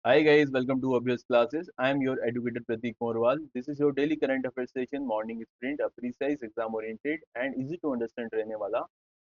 Hi guys, welcome to Obvious Classes. I am your educator Pratik Morwal. This is your daily current affairs session, morning sprint, a precise, exam oriented and easy to understand रहने वाला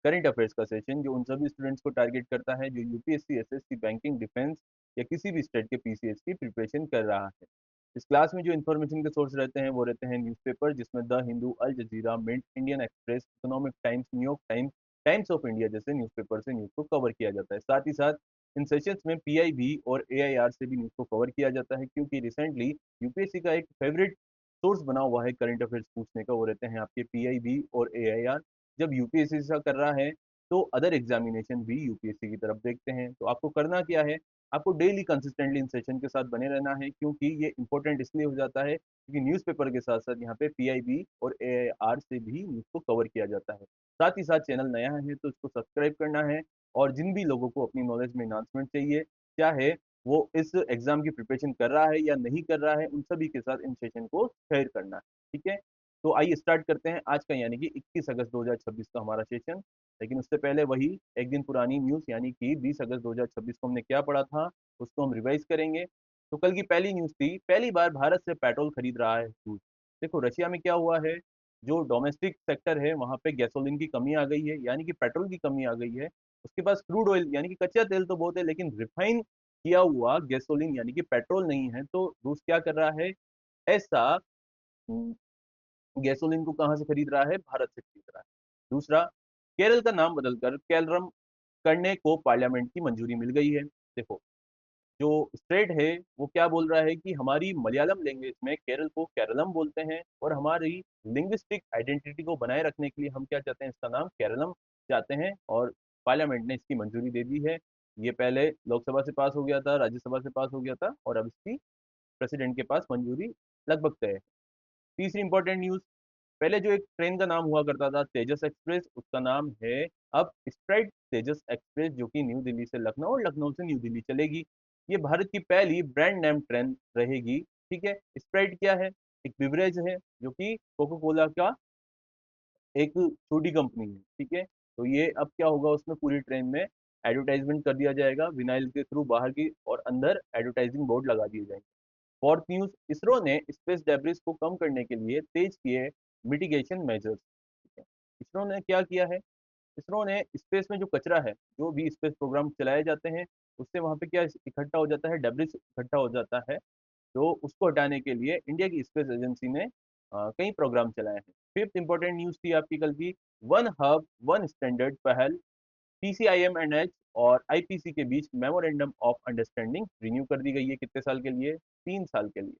current affairs का session जो उन सभी students को target करता है जो यूपीएससी, एसएससी, बैंकिंग, डिफेंस या किसी भी स्टेट के पीसीएस की प्रिपरेशन कर रहा है। इस क्लास में जो इन्फॉर्मेशन के सोर्स रहते हैं वो रहते हैं न्यूज़पेपर जिसमें the Hindu, Al Jazeera, Mint, Indian Express, Economic Times, New York Times, Times of India जैसे न्यूज़पेपर से न्यूज़ को कवर किया जाता है। साथ ही साथ इन सेशंस में पीआईबी और एआईआर से भी न्यूज़ को कवर किया जाता है क्योंकि रिसेंटली यूपीएससी का एक फेवरेट सोर्स बना हुआ है करंट अफेयर्स पूछने का, वो रहते हैं आपके पीआईबी और एआईआर। जब यूपीएससी ऐसा कर रहा है तो अदर एग्जामिनेशन भी यूपीएससी की तरफ देखते हैं। तो आपको करना क्या है, आपको डेली कंसिस्टेंटली इन सेशन के साथ बने रहना है क्योंकि ये इंपॉर्टेंट इसलिए हो जाता है क्योंकि न्यूज़पेपर के साथ साथ यहाँ पे पीआईबी और एआईआर से भी न्यूज़ को कवर किया जाता है। साथ ही साथ चैनल नया है तो इसको सब्सक्राइब करना है और जिन भी लोगों को अपनी नॉलेज में इन्हांसमेंट चाहिए, चाहे वो इस एग्जाम की प्रिपरेशन कर रहा है या नहीं कर रहा है, उन सभी के साथ इन सेशन को शेयर करना है। ठीक है, तो आइए स्टार्ट करते हैं आज का यानी कि 21 अगस्त 2026 का हमारा सेशन। लेकिन उससे पहले वही एक दिन पुरानी न्यूज़ यानी कि 20 अगस्त 2026 को हमने क्या पढ़ा था उसको हम रिवाइज करेंगे। तो कल की पहली न्यूज़ थी, पहली बार भारत से पेट्रोल खरीद रहा है रूस। देखो रशिया में क्या हुआ है, जो डोमेस्टिक सेक्टर है वहां पे गैसोलीन की कमी आ गई है यानी कि पेट्रोल की कमी आ गई है। उसके पास क्रूड ऑयल यानी कि कच्चा तेल तो बहुत है लेकिन रिफाइन किया हुआ गैसोलीन यानी कि पेट्रोल नहीं है। तो रूस क्या कर रहा है, ऐसा गैसोलीन को कहाँ से खरीद रहा है, भारत से खरीद रहा है। दूसरा, केरल का नाम बदलकर केरलम करने को पार्लियामेंट की मंजूरी मिल गई है। देखो जो स्टेट है वो क्या बोल रहा है कि हमारी मलयालम लैंग्वेज में केरल को केरलम बोलते हैं और हमारी लिंग्विस्टिक आइडेंटिटी को बनाए रखने के लिए हम क्या चाहते हैं, इसका नाम केरलम चाहते हैं और पार्लियामेंट ने इसकी मंजूरी दे दी है। ये पहले लोकसभा से पास हो गया था, राज्यसभा से पास हो गया था और अब इसकी प्रेसिडेंट के पास मंजूरी लगभग तय है। तीसरी इंपॉर्टेंट न्यूज, पहले जो एक ट्रेन का नाम हुआ करता था तेजस एक्सप्रेस, उसका नाम है अब स्ट्राइट तेजस एक्सप्रेस, जो कि न्यू दिल्ली से लखनऊ और लखनऊ से न्यू दिल्ली चलेगी। ये भारत की पहली ब्रांड नेम ट्रेन रहेगी। ठीक है, स्प्राइट क्या है, एक बिवरेज है जो कि कोको कोला का एक छोटी कंपनी है। ठीक है, तो ये अब क्या होगा, उसमें पूरी ट्रेन में एडवर्टाइजमेंट कर दिया जाएगा विनाइल के थ्रू बाहर की, और अंदर एडवर्टाइजिंग बोर्ड लगा दिए जाएंगे। फोर्थ न्यूज, इसरो ने स्पेस डेब्रिस को कम करने के लिए तेज किए मिटिगेशन मेजर्स। ठीक है, इसरो ने क्या किया है, इसरो ने स्पेस में जो कचरा है, जो भी स्पेस प्रोग्राम चलाए जाते हैं उससे वहां पे क्या इकट्ठा हो जाता है, डेब्रिस इकट्ठा हो जाता है। तो उसको हटाने के लिए इंडिया की स्पेस एजेंसी ने कई प्रोग्राम चलाए हैं। फिफ्थ इंपॉर्टेंट न्यूज थी आपकी कल की, वन हब वन स्टैंडर्ड पहल, पीसीआईएमएनएच और आईपीसी के बीच मेमोरेंडम ऑफ अंडरस्टैंडिंग रिन्यू कर दी गई है। कितने साल के लिए, 3 साल के लिए।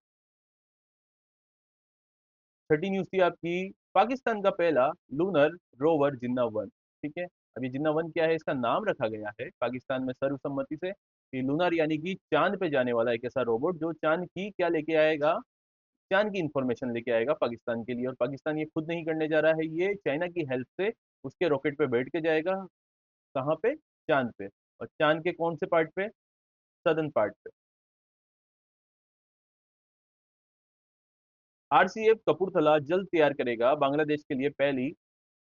छठी न्यूज थी आपकी, पाकिस्तान का पहला लूनर रोवर जिन्ना वन। ठीक है, अब ये जिन्ना वन क्या है, इसका नाम रखा गया है पाकिस्तान में सर्वसम्मति से कि लूनर यानी कि चांद पे जाने वाला एक ऐसा रोबोट जो चांद की क्या लेके आएगा, चांद की इंफॉर्मेशन लेके आएगा पाकिस्तान के लिए। और पाकिस्तान ये खुद नहीं करने जा रहा है, ये चाइना की हेल्प से उसके रॉकेट पे बैठ के जाएगा। कहाँ पे, चांद पे, और चांद के कौन से पार्ट पे, सदर्न पार्ट पे। आरसीएफ कपूरथला जल्द तैयार करेगा बांग्लादेश के लिए पहली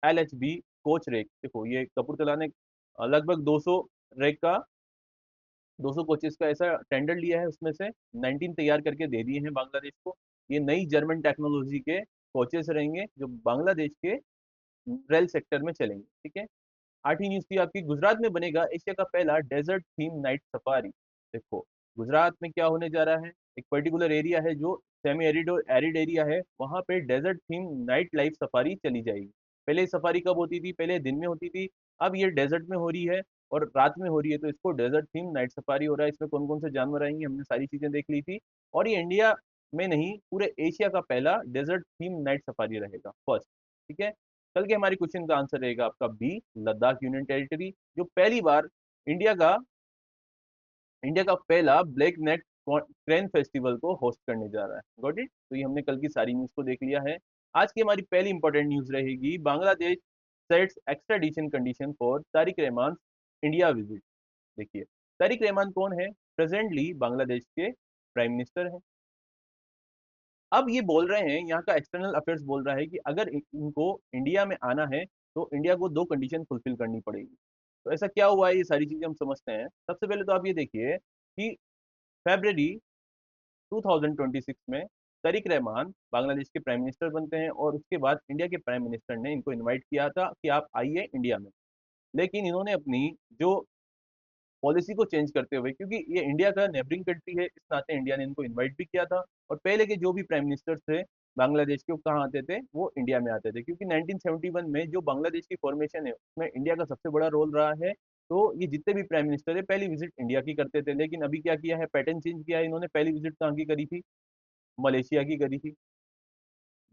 एलएचबी कोच रैक। देखो ये कपूरथला ने लगभग 200 रैक का, 200 कोचेस का ऐसा टेंडर लिया है, उसमें से 19 तैयार करके दे दिए हैं बांग्लादेश को। ये नई जर्मन टेक्नोलॉजी के कोचेस रहेंगे जो बांग्लादेश के रेल सेक्टर में चलेंगे। ठीक है, आठवीं न्यूज थी आपकी, गुजरात में बनेगा एशिया का पहला डेजर्ट थीम नाइट सफारी। देखो गुजरात में क्या होने जा रहा है, एक पर्टिकुलर एरिया है जो सेमी एरिड और एरिड एरिया है, वहां पे desert theme night life safari चली जाएगी। पहले सफारी कब होती थी, पहले दिन में होती थी, अब ये डेजर्ट में हो रही है और रात में हो रही है, तो इसको डेजर्ट थीम नाइट सफारी हो रहा है। इसमें कौन कौन से जानवर आएंगे, हमने सारी चीजें देख ली थी। और ये इंडिया में नहीं, पूरे एशिया का पहला डेजर्ट थीम नाइट सफारी रहेगा, फर्स्ट। ठीक है, कल के हमारी क्वेश्चन का आंसर रहेगा आपका बी, लद्दाख यूनियन टेरिटरी, जो पहली बार इंडिया का इंडिया का पहला ब्लैक नेक क्रेन फेस्टिवल को होस्ट करने जा रहा है। गॉट इट, तो ये हमने कल की सारी न्यूज को देख लिया है। आज की हमारी पहली इंपॉर्टेंट न्यूज रहेगी, Bangladesh sets extradition condition for Tariq Rahman India visit. देखिए तारिक रहमान कौन है, प्रेजेंटली बांग्लादेश के प्राइम मिनिस्टर है। अब ये बोल रहे हैं, यहाँ का एक्सटर्नल अफेयर्स बोल रहा है कि अगर इनको इंडिया में आना है तो इंडिया को दो कंडीशन फुलफिल करनी पड़ेगी। तो ऐसा क्या हुआ है, ये सारी चीजें हम समझते हैं। सबसे पहले तो आप ये देखिए कि फरवरी 2026 में तरिक रहमान बांग्लादेश के प्राइम मिनिस्टर बनते हैं और उसके बाद इंडिया के प्राइम मिनिस्टर ने इनको इनवाइट किया था कि आप आइए इंडिया में। लेकिन इन्होंने अपनी जो पॉलिसी को चेंज करते हुए, क्योंकि ये इंडिया का नेबरिंग कंट्री है, इस नाते इंडिया ने इनको इनवाइट भी किया था। और पहले के जो भी प्राइम मिनिस्टर थे बांग्लादेश के, वो कहाँ आते थे? वो इंडिया में आते थे, क्योंकि 1971 में जो बांग्लादेश की फॉर्मेशन है उसमें इंडिया का सबसे बड़ा रोल रहा है। तो ये जितने भी प्राइम मिनिस्टर है पहली विजिट इंडिया की करते थे। लेकिन अभी क्या किया है, पैटर्न चेंज किया है। इन्होंने पहली विजिट कहाँ की करी थी? मलेशिया की करी थी।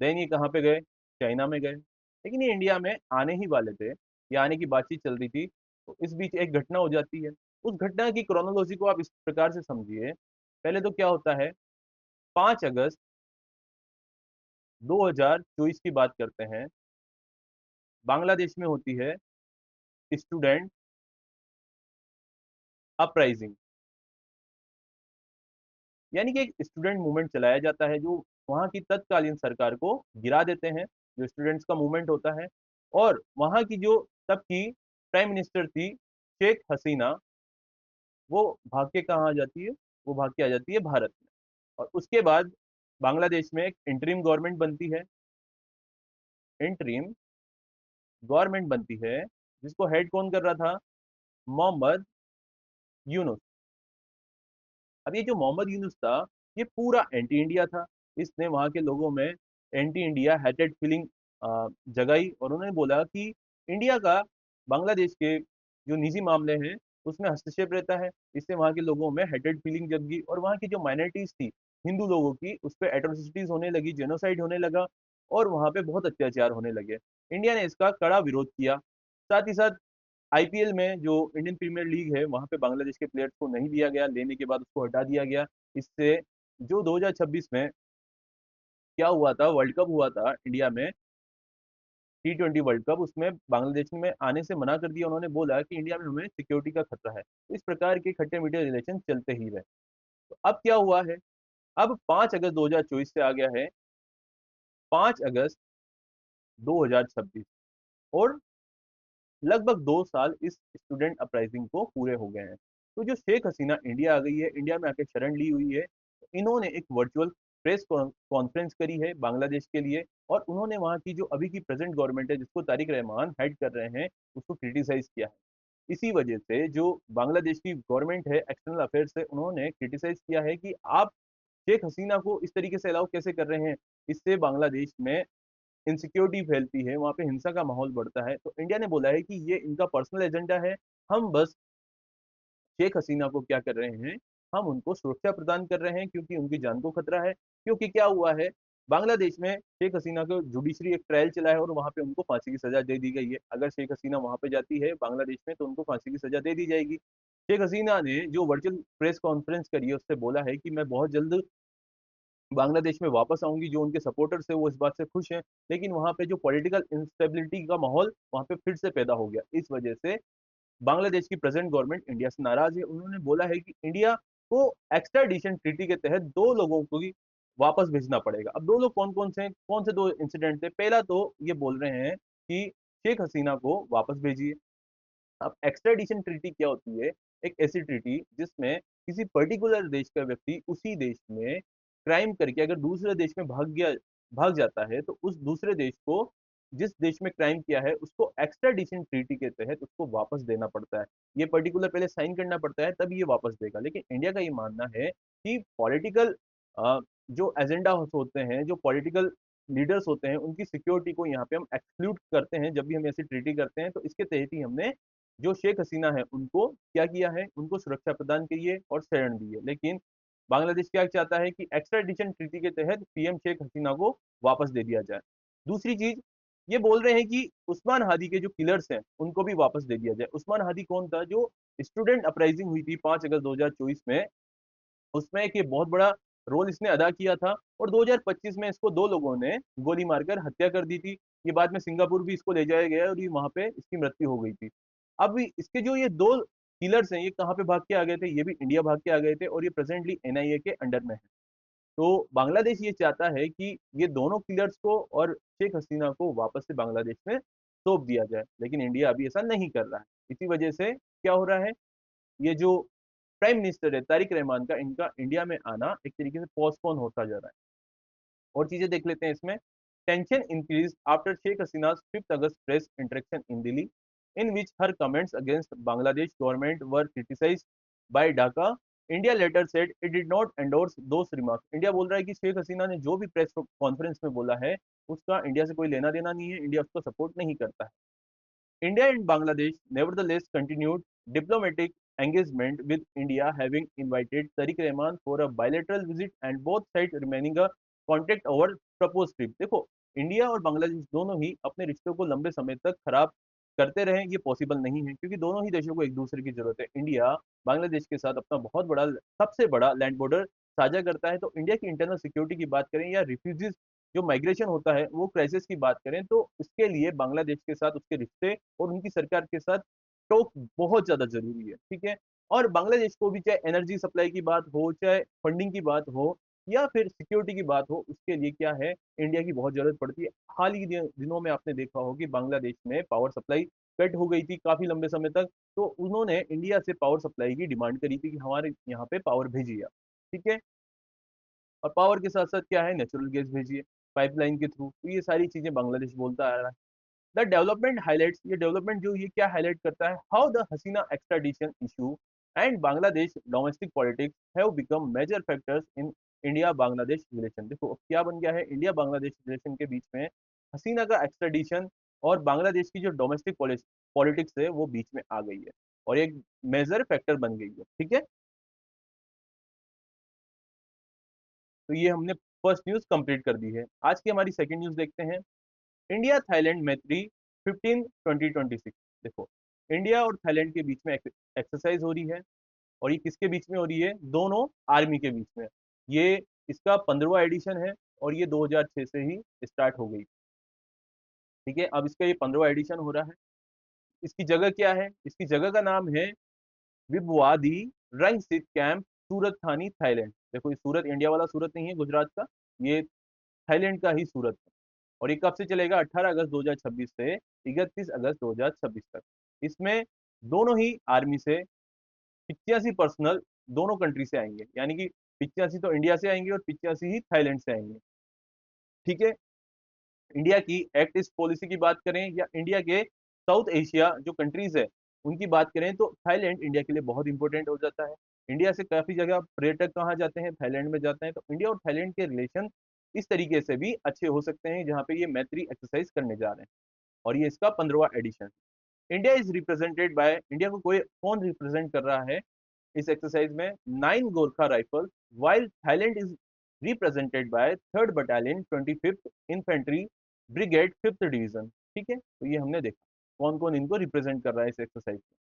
देन ये कहाँ पे गए? चाइना में गए। लेकिन ये इंडिया में आने ही वाले थे, ये आने की बातचीत चल रही थी, तो इस बीच एक घटना हो जाती है। उस घटना की क्रोनोलॉजी को आप इस प्रकार से समझिए। पहले तो क्या होता है, 5 अगस्त 2024 की बात करते हैं। बांग्लादेश में होती है स्टूडेंट अपराइजिंग, यानी कि एक स्टूडेंट मूवमेंट चलाया जाता है जो वहाँ की तत्कालीन सरकार को गिरा देते हैं, जो स्टूडेंट्स का मूवमेंट होता है। और वहाँ की जो तब की प्राइम मिनिस्टर थी शेख हसीना, वो भाग के कहाँ आ जाती है? वो भाग के आ जाती है भारत में। और उसके बाद बांग्लादेश में एक इंटरिम गवर्नमेंट बनती है। इंटरिम गवर्नमेंट बनती है जिसको हेड कौन कर रहा था? मोहम्मद यूनुस। अब ये जो मोहम्मद यूनुस था, ये पूरा एंटी इंडिया था। इसने वहाँ के लोगों में एंटी इंडिया हेटेड फीलिंग जगाई, और उन्होंने बोला कि इंडिया का बांग्लादेश के जो निजी मामले हैं उसमें हस्तक्षेप रहता है। इससे वहाँ के लोगों में हेटेड फीलिंग जगी, और वहाँ की जो माइनॉरिटीज थी हिंदू लोगों की, उस पर एट्रोसिटीज होने लगी, जेनोसाइड होने लगा, और वहाँ पे बहुत अत्याचार होने लगे। इंडिया ने इसका कड़ा विरोध किया। साथ ही साथ आईपीएल में, जो इंडियन प्रीमियर लीग है, वहां पे बांग्लादेश के प्लेयर्स को नहीं लिया गया, लेने के बाद उसको हटा दिया गया। इससे जो 2026 में क्या हुआ था, वर्ल्ड कप हुआ था इंडिया में, T20 वर्ल्ड कप, उसमें बांग्लादेश में आने से मना कर दिया। उन्होंने बोला कि इंडिया में हमें सिक्योरिटी का खतरा है। इस प्रकार के खट्टे मीठे रिलेशन चलते ही रहे। तो अब क्या हुआ है, अब 5 अगस्त 2024 से आ गया है 5 अगस्त 2026, और लगभग 2 साल इस स्टूडेंट अपराइजिंग को पूरे हो गए हैं। तो जो शेख हसीना इंडिया आ गई है, इंडिया में आके शरण ली हुई है, तो इन्होंने एक वर्चुअल प्रेस कॉन्फ्रेंस करी है बांग्लादेश के लिए, और उन्होंने वहाँ की जो अभी की प्रेजेंट गवर्नमेंट है जिसको तारिक रहमान हेड कर रहे हैं, उसको क्रिटिसाइज किया है। इसी वजह से जो बांग्लादेश की गवर्नमेंट है, एक्सटर्नल अफेयर्स से, उन्होंने क्रिटिसाइज किया है कि आप शेख हसीना को इस तरीके से अलाउ कैसे कर रहे हैं। इससे बांग्लादेश में इनसिक्योरिटी फैलती है, वहाँ पे हिंसा का माहौल बढ़ता है। तो इंडिया ने बोला है कि ये इनका पर्सनल एजेंडा है। हम बस शेख हसीना को क्या कर रहे हैं, हम उनको सुरक्षा प्रदान कर रहे हैं, क्योंकि उनकी जान को खतरा है। क्योंकि क्या हुआ है, बांग्लादेश में शेख हसीना को जुडिशरी एक ट्रायल चला है, और वहां पे उनको फांसी की सजा दे दी गई है। अगर शेख हसीना वहां पे जाती है बांग्लादेश में, तो उनको फांसी की सजा दे दी जाएगी। शेख हसीना ने जो वर्चुअल प्रेस कॉन्फ्रेंस करी है, उससे बोला है कि मैं बहुत जल्द बांग्लादेश में वापस आऊंगी। जो उनके सपोर्टर्स है वो इस बात से खुश हैं, लेकिन वहां पे जो पॉलिटिकल इंस्टेबिलिटी का माहौल वहां पे फिर से पैदा हो गया। इस वजह से बांग्लादेश की प्रेजेंट गवर्नमेंट इंडिया से नाराज है। उन्होंने बोला है कि इंडिया को एक्स्ट्राडिशन ट्रीटी के तहत 2 लोगों को ही वापस भेजना पड़ेगा। अब 2 लोग कौन कौन से हैं? कौन से 2 इंसिडेंट थे? पहला तो ये बोल रहे हैं कि शेख हसीना को वापस भेजिए। अब एक्स्ट्राडिशन ट्रीटी क्या होती है? एक ऐसी ट्रीटी जिसमें किसी पर्टिकुलर देश का व्यक्ति उसी देश में क्राइम करके अगर दूसरे देश में भाग जाता है, तो उस दूसरे देश को, जिस देश में क्राइम किया है, उसको एक्स्ट्राडिशन ट्रीटी के तहत उसको वापस देना पड़ता है। ये पर्टिकुलर पहले साइन करना पड़ता है, तब ये वापस देगा। लेकिन इंडिया का ये मानना है कि पॉलिटिकल जो एजेंडा होते हैं, जो पॉलिटिकल लीडर्स होते हैं, उनकी सिक्योरिटी को यहाँ पे हम एक्सक्लूड करते हैं। जब भी हम ऐसी ट्रीटी करते हैं, तो इसके तहत ही हमने जो शेख हसीना है उनको क्या किया है, उनको सुरक्षा प्रदान की है और शरण दी है। लेकिन बांग्लादेश क्या चाहता है कि एक्स्ट्राडिशन ट्रीटी के तहत पीएम शेख हसीना को वापस दे दिया जाए। दूसरी चीज, ये बोल रहे हैं कि उस्मान हादी के जो किलर्स हैं उनको भी वापस दे दिया जाए। उस्मान हादी कौन था? जो स्टूडेंट अपराइजिंग हुई थी 5 अगस्त 2024 में, उसमें एक ये बहुत बड़ा रोल इसने अदा किया था। और 2025 में इसको 2 लोगों ने गोली मारकर हत्या कर दी थी। ये बाद में सिंगापुर भी इसको ले जाया गया, और ये वहां पे इसकी मृत्यु हो गई थी। अब इसके जो ये 2 किलर्स हैं, ये कहाँ पे भाग के आ गए थे? ये भी इंडिया भाग के आ गए थे, और ये प्रेजेंटली एनआईए के अंडर में है। तो बांग्लादेश ये चाहता है कि ये दोनों किलर्स को और शेख हसीना को वापस से बांग्लादेश में सौंप दिया जाए, लेकिन इंडिया अभी ऐसा नहीं कर रहा है। इसी वजह से क्या हो रहा है, ये जो प्राइम मिनिस्टर है तारिक रहमान का, इनका इंडिया में आना एक तरीके से पोस्टपोन होता जा रहा है। और चीजें देख लेते हैं इसमें। टेंशन इंक्रीज आफ्टर शेख हसीना's 5th August press interaction in Delhi, in which her comments against Bangladesh government were criticised by Dhaka. India later said it did not endorse those remarks. India बोल रहा है कि शेख हसीना ने जो भी प्रेस कॉन्फ्रेंस में बोला है उसका इंडिया से कोई लेना देना नहीं है, इंडिया उसको सपोर्ट नहीं करता है। India and Bangladesh nevertheless continued diplomatic engagement, with India having invited Tariq Rahman for a bilateral visit and both sides remaining a contact over proposed trip। देखो, इंडिया और बांग्लादेश दोनों ही अपने रिश्तों को लंबे समय तक खराब करते रहे, ये पॉसिबल नहीं है क्योंकि दोनों ही देशों को एक दूसरे की जरूरत है। इंडिया बांग्लादेश के साथ अपना बहुत बड़ा, सबसे बड़ा लैंड बॉर्डर साझा करता है, तो इंडिया की इंटरनल सिक्योरिटी की बात करें या रिफ्यूजीज जो माइग्रेशन होता है वो क्राइसिस की बात करें, तो उसके लिए बांग्लादेश के साथ उसके रिश्ते और उनकी सरकार के साथ टॉक बहुत ज्यादा जरूरी है, ठीक है। और बांग्लादेश को भी चाहे एनर्जी सप्लाई की बात हो, चाहे फंडिंग की बात हो, या फिर सिक्योरिटी की बात हो, उसके लिए क्या है, इंडिया की बहुत जरूरत पड़ती है। हाल ही दिनों में आपने देखा हो कि बांग्लादेश में पावर सप्लाई कट हो गई थी काफी लंबे समय तक, तो उन्होंने इंडिया से पावर सप्लाई की डिमांड करी थी कि हमारे यहाँ पे पावर भेजिए, ठीक है। और पावर के साथ साथ क्या है, नेचुरल गैस भेजिए पाइपलाइन के थ्रू, तो ये सारी चीजें बांग्लादेश बोलता आ रहा है। द डेवलपमेंट हाईलाइट्स, ये डेवलपमेंट जो ये क्या हाईलाइट करता है, how the Hasina extradition issue and Bangladesh domestic politics have become major factors in India Bangladesh relation. देखो अब क्या बन गया है, इंडिया बांग्लादेश रिलेशन के बीच में हसीना का एक्सट्राडिशन और बांग्लादेश की जो डोमेस्टिक पॉलिटिक्स है वो बीच में आ गई है और एक मेजर फैक्टर बन गई है, ठीक है। तो ये हमने फर्स्ट न्यूज कंप्लीट कर दी है। आज की हमारी सेकंड न्यूज देखते हैं। इंडिया थाईलैंड मैत्री 15-2026। देखो, इंडिया और थाईलैंड के बीच में एक्सरसाइज हो रही है, और ये किसके बीच में हो रही है, दोनों आर्मी के बीच में। ये इसका 15वां एडिशन है और ये 2006 से ही स्टार्ट हो गई, ठीक है। अब इसका ये 15वां एडिशन हो रहा है। इसकी जगह क्या है, इसकी जगह का नाम है विबवादी रंगसित कैंप, सूरत थानी थाईलैंड। देखो ये सूरत इंडिया वाला सूरत नहीं है गुजरात का, ये थाईलैंड का ही सूरत है। और ये कब से चलेगा, 18 अगस्त 2026 से 31 अगस्त 2026 तक। इसमें दोनों ही आर्मी से 85 पर्सनल दोनों कंट्री से आएंगे, यानी कि 85 तो इंडिया से आएंगे और 85 ही थाईलैंड से आएंगे, ठीक है। इंडिया की एक्ट ईस्ट पॉलिसी की बात करें या इंडिया के साउथ एशिया जो कंट्रीज है उनकी बात करें, तो थाईलैंड इंडिया के लिए बहुत इंपॉर्टेंट हो जाता है। इंडिया से काफी जगह पर्यटक कहाँ जाते हैं, थाईलैंड में जाते हैं, तो इंडिया और थाईलैंड के रिलेशन इस तरीके से भी अच्छे हो सकते हैं जहाँ पे ये मैत्री एक्सरसाइज करने जा रहे हैं। और ये इसका 15वां edition. India is represented by, India को कोई कौन रिप्रेजेंट कर रहा है इस एक्सरसाइज में, 9 Gorkha rifle, while Thailand is represented by 3rd Battalion 25th Infantry Brigade 5th Division, ठीक है। तो ये हमने देखा कौन कौन इनको रिप्रेजेंट कर रहा है इस एक्सरसाइज में।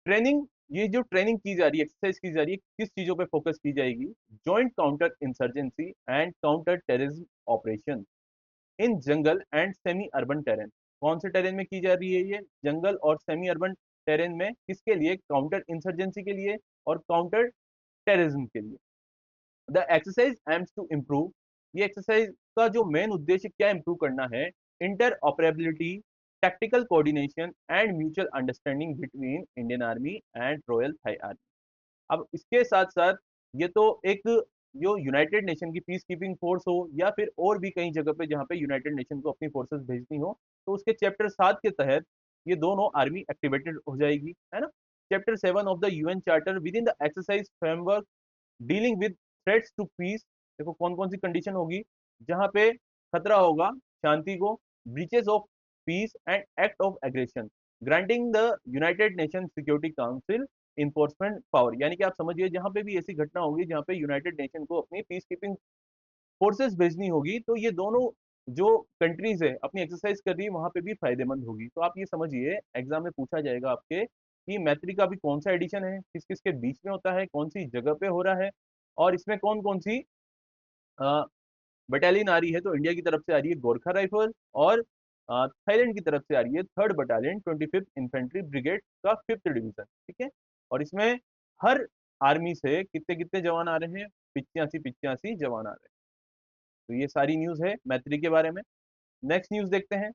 ट्रेनिंग, ये जो ट्रेनिंग की जा रही है, एक्सरसाइज की जा रही है, किस चीजों पे फोकस की जाएगी, joint counter insurgency and counter terrorism operation in jungle and semi urban terrain. कौन से टेरेन में की जा रही है ये, जंगल और सेमी अर्बन टेरेन में, किसके लिए, काउंटर इंसर्जेंसी के लिए और काउंटर टेररिज्म के लिए। The exercise aims to improve, ये एक्सरसाइज का जो मेन उद्देश्य क्या इम्प्रूव करना है, interoperability, tactical coordination and mutual understanding between Indian Army and Royal Thai Army. अब इसके साथ साथ ये तो एक जो यूनाइटेड नेशन की पीस कीपिंग फोर्स हो या फिर और भी कई जगह पे जहाँ पे यूनाइटेड नेशन को अपनी फोर्सेस भेजनी हो, तो उसके चैप्टर 7 के तहत ये दोनों आर्मी एक्टिवेटेड हो जाएगी, है ना। Chapter 7 of the UN charter within the exercise framework dealing with threats to peace. देखो कौन कौन सी कंडीशन होगी जहां पे खतरा होगा शांति को, breaches of peace and act of aggression, granting the United nation security council enforcement power. यानी कि आप समझिए जहां पे भी ऐसी घटना होगी जहां पे यूनाइटेड नेशन को अपनी पीस कीपिंग फोर्सेस भेजनी होगी, तो ये दोनों जो कंट्रीज है अपनी एक्सरसाइज कर रही है वहां पे भी फायदेमंद होगी। तो आप ये समझिए एग्जाम में पूछा जाएगा आपके कि मैत्री का भी कौन सा एडिशन है, किस किस के बीच में होता है, कौन सी जगह पे हो रहा है, और इसमें कौन कौन सी बटालियन आ रही है। तो इंडिया की तरफ से आ रही है गोरखा राइफल और थाईलैंड की तरफ से आ रही है 3rd battalion 25th infantry brigade का 5th डिवीजन, ठीक है। और इसमें हर आर्मी से कितने कितने जवान आ रहे हैं, 85 जवान आ रहे हैं। तो ये सारी न्यूज है मैत्री के बारे में। नेक्स्ट न्यूज देखते हैं।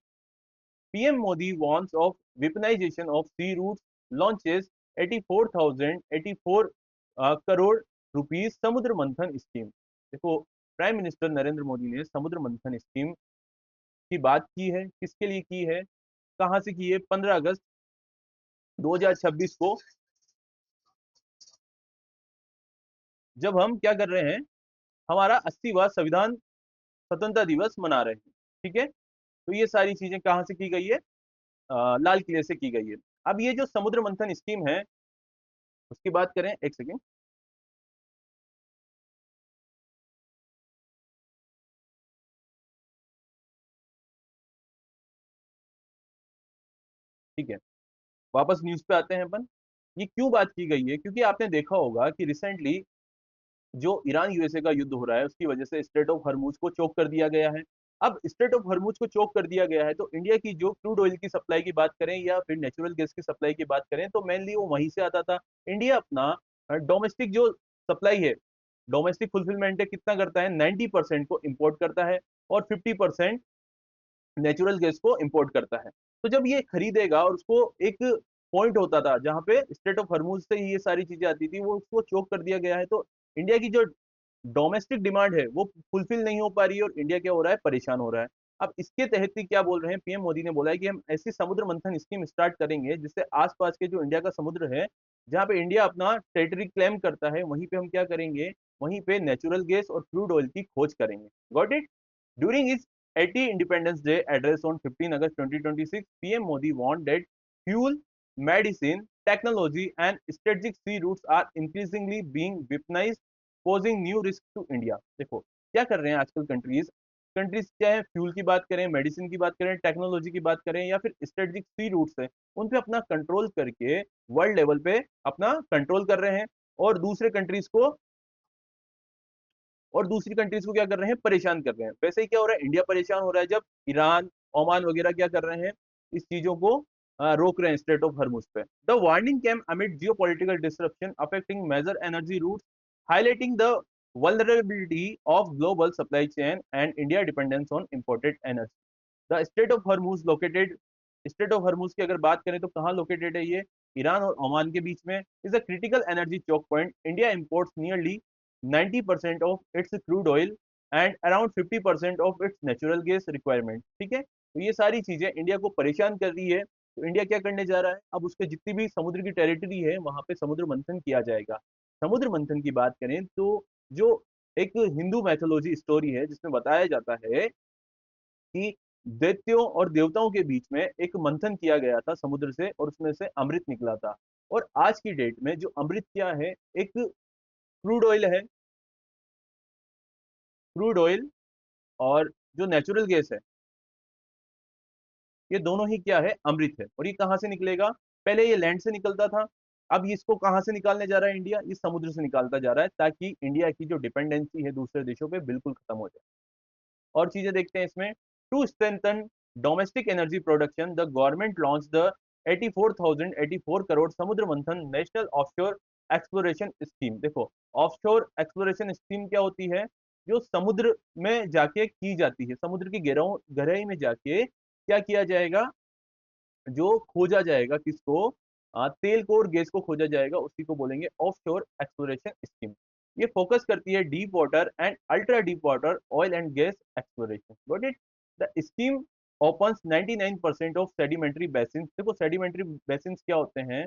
PM Modi warns of weaponization of sea routes launches 84 crore rupees समुद्र मंथन स्कीम। देखो, प्राइम मिनिस्टर नरेंद्र मोदी ने समुद्र मंथन स्कीम की बात की है, किसके लिए की है, कहां से की है? 15 अगस्त 2026 को, जब हम क्या कर रहे हैं, हमारा 80वां संविधान स्वतंत्रता दिवस मना रहे हैं। ठीक है, तो ये सारी चीजें कहां से की गई है? लाल किले से की गई है। अब ये जो समुद्र मंथन स्कीम है उसकी बात करें, एक सेकेंड। ठीक है, वापस न्यूज पे आते हैं अपन। ये क्यों बात की गई है? क्योंकि आपने देखा होगा कि रिसेंटली जो ईरान यूएसए का युद्ध हो रहा है उसकी वजह से स्ट्रेट ऑफ हरमुज को चोक कर दिया गया है। अब स्ट्रेट ऑफ हरमुज को चोक कर दिया गया है तो इंडिया की जो क्रूड ऑयल की सप्लाई की बात करें या फिर नेचुरल गैस की सप्लाई की बात करें तो मेनली वो वहीं से आता था। इंडिया अपना डोमेस्टिक जो सप्लाई है, डोमेस्टिक फुलफिलमेंट है, कितना करता है? 90% को इम्पोर्ट करता है और 50% नेचुरल गैस को इंपोर्ट करता है। तो जब ये खरीदेगा और उसको एक पॉइंट होता था जहां पे स्टेट ऑफ हरमुज से ये सारी चीजें आती थी, वो उसको चोक कर दिया गया है। तो इंडिया की जो डोमेस्टिक डिमांड है वो फुलफिल नहीं हो पा रही है और इंडिया क्या हो रहा है? परेशान हो रहा है। अब इसके तहत ही क्या बोल रहे हैं, पीएम मोदी ने बोला है कि हम ऐसी समुद्र मंथन स्कीम स्टार्ट करेंगे जिससे आसपास के जो इंडिया का समुद्र है, जहाँ पे इंडिया अपना टेरिटरी क्लेम करता है, वहीं पे हम क्या करेंगे? वहीं पे नेचुरल गैस और क्रूड ऑयल की खोज करेंगे। Got it? During his 80 Independence Day address on 15 August 2026, PM Modi warned that fuel, medicine, technology, and strategic sea routes are increasingly being weaponized, posing new risks to India. देखो क्या कर रहे हैं आजकल countries. Countries क्या है? Fuel की बात करें, मेडिसिन की बात करें, टेक्नोलॉजी की बात करें या फिर स्ट्रेटेजिक सी रूट्स है, उन पे अपना कंट्रोल करके वर्ल्ड लेवल पे अपना कंट्रोल कर रहे हैं और दूसरी कंट्रीज को क्या कर रहे हैं? परेशान कर रहे हैं। वैसे ही क्या हो रहा है? इंडिया परेशान हो रहा है जब ईरान, ओमान वगैरह क्या कर रहे हैं? इस चीजों को रोक रहे हैं स्ट्रेट ऑफ हरमुज पे। The warning came amid geopolitical disruption affecting major energy routes, highlighting the vulnerability of global supply chain and India dependence on imported energy. The state of Hormuz located, state of Hormuz की अगर बात करें तो कहाँ located है ये? Iran और Oman के बीच में। Is a critical energy choke point. India imports nearly 90% of its crude oil and around 50% of its natural gas requirement. ठीक है, तो ये सारी चीजें इंडिया को परेशान कर रही है। तो इंडिया क्या करने जा रहा है? अब उसके जितनी भी समुद्र की टेरिटरी है वहां पे समुद्र मंथन किया जाएगा। समुद्र मंथन की बात करें तो जो एक हिंदू मैथोलॉजी स्टोरी है जिसमें बताया जाता है कि दैत्यों और देवताओं के बीच में एक मंथन किया गया था समुद्र से और उसमें से अमृत निकला था। और आज की डेट में जो अमृत क्या है? एक क्रूड ऑयल है। क्रूड ऑयल और जो नेचुरल गैस है, ये दोनों ही क्या है? अमृत है। और ये कहाँ से निकलेगा? पहले ये लैंड से निकलता था, अब इसको कहाँ से निकालने जा रहा है इंडिया? इस समुद्र से निकालता जा रहा है ताकि इंडिया की जो डिपेंडेंसी है दूसरे देशों पे बिल्कुल खत्म हो जाए। और चीजें देखते हैं इसमें। To strengthen domestic energy production, the government launch the 84,084 crore Samudra Manthan national offshore exploration scheme. देखो, ऑफशोर एक्सप्लोरेशन स्कीम क्या होती है? जो समुद्र में जाके की जाती है, समुद्र की गहराई में जाके क्या किया जाएगा? जो खोजा जाएगा किसको? तेल को और गैस को खोजा जाएगा, उसी को बोलेंगे ऑफशोर एक्सप्लोरेशन स्कीम। ये फोकस करती है deep water and ultra deep water oil and gas exploration. Got it? The scheme opens 99% of sedimentary basin. देखो, सेडिमेंट्री बेसिन क्या होते हैं?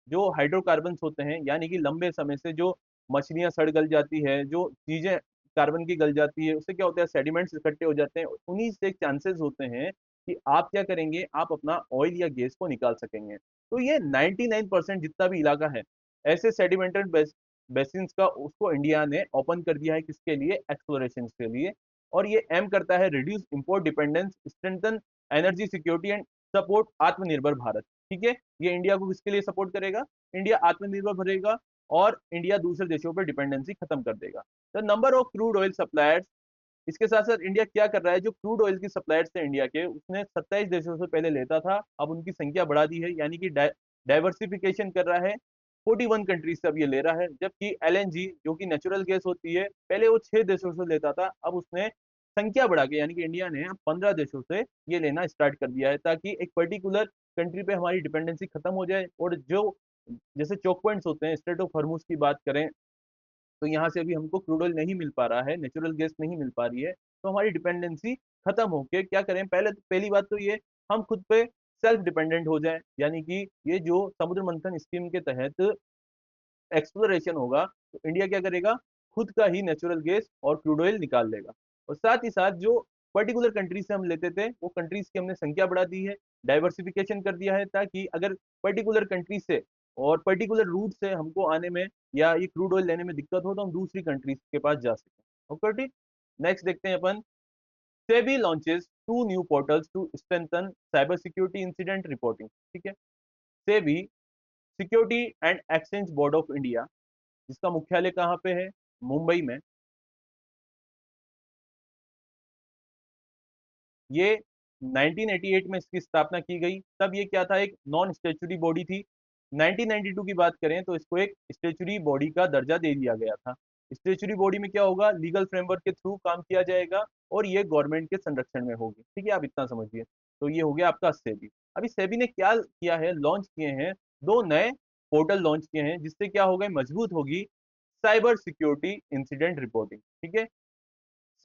जो हाइड्रोकार्बन होते हैं, यानी कि लंबे समय से जो मछलियां सड़ गल जाती है, जो चीजें कार्बन की गल जाती है, उससे क्या होता है? सेडिमेंट्स इकट्ठे हो जाते हैं। उन्हीं से चांसेस होते हैं कि आप क्या करेंगे? आप अपना ऑयल या गैस को निकाल सकेंगे। तो ये 99% जितना भी इलाका है ऐसे सेडिमेंटेड बेसिन्स का, उसको इंडिया ने ओपन कर दिया है। किसके लिए? एक्सप्लोरेशन के लिए। और ये एम करता है reduce import dependence, strengthen energy security and support आत्मनिर्भर भारत। ठीक है, ये इंडिया को किसके लिए सपोर्ट करेगा? इंडिया आत्मनिर्भर बनेगा और इंडिया दूसरे देशों पर डिपेंडेंसी खत्म कर देगा। The number of crude oil suppliers, इसके साथ साथ इंडिया क्या कर रहा है? जो क्रूड ऑयल की सप्लायर्स थे इंडिया के, उसने 27 देशों से पहले लेता था, अब उनकी संख्या बढ़ा दी है, यानी कि डाइवर्सिफिकेशन कर रहा है। 41 कंट्रीज से अब ये ले रहा है। जबकि एलएनजी जो कि नेचुरल गैस होती है, पहले वो 6 देशों से लेता था, अब उसने संख्या बढ़ा के, यानी कि इंडिया ने अब 15 देशों से ये लेना स्टार्ट कर दिया है ताकि एक पर्टिकुलर कंट्री पे हमारी डिपेंडेंसी खत्म हो जाए और जो जैसे चोक पॉइंट्स होते हैं, स्ट्रेट ऑफ हॉर्मुज की बात करें तो यहाँ से अभी हमको क्रूड ऑयल नहीं मिल पा रहा है, नेचुरल गैस नहीं मिल पा रही है, तो हमारी डिपेंडेंसी खत्म होके क्या करें, पहली बात तो ये हम खुद पे सेल्फ डिपेंडेंट हो जाएं, यानी कि ये जो समुद्र मंथन स्कीम के तहत एक्सप्लोरेशन होगा तो इंडिया क्या करेगा, खुद का ही नेचुरल गैस और क्रूड ऑयल निकाल लेगा। और साथ ही साथ जो पर्टिकुलर कंट्रीज से हम लेते थे वो कंट्रीज की हमने संख्या बढ़ा दी है, डाइवर्सिफिकेशन कर दिया है, ताकि अगर पर्टिकुलर कंट्री से और पर्टिकुलर रूट से हमको आने में या ये क्रूड ऑयल लेने में दिक्कत हो तो हम दूसरी कंट्रीज के पास जा सकें। ओके ठीक। नेक्स्ट देखते हैं अपन, SEBI launches two new portals to strengthen cyber security incident reporting. ठीक है, SEBI security and exchange board of India, जिसका मुख्यालय कहाँ पे है, मुंबई में, ये 1988 में इसकी स्थापना की गई। तब ये क्या था, एक नॉन स्टेचुरी बॉडी थी। 1992 की बात करें तो इसको एक स्टेचुरी बॉडी का दर्जा दे दिया गया था। स्टेचुरी बॉडी में क्या होगा, लीगल फ्रेमवर्क के थ्रू काम किया जाएगा और ये गवर्नमेंट के संरक्षण में होगी। ठीक है, आप इतना समझिए। तो ये हो गया आपका सेबी। अभी सेबी ने क्या किया है, लॉन्च किए हैं दो नए पोर्टल लॉन्च किए हैं, जिससे क्या होगा, मजबूत होगी साइबर सिक्योरिटी इंसिडेंट रिपोर्टिंग। ठीक है,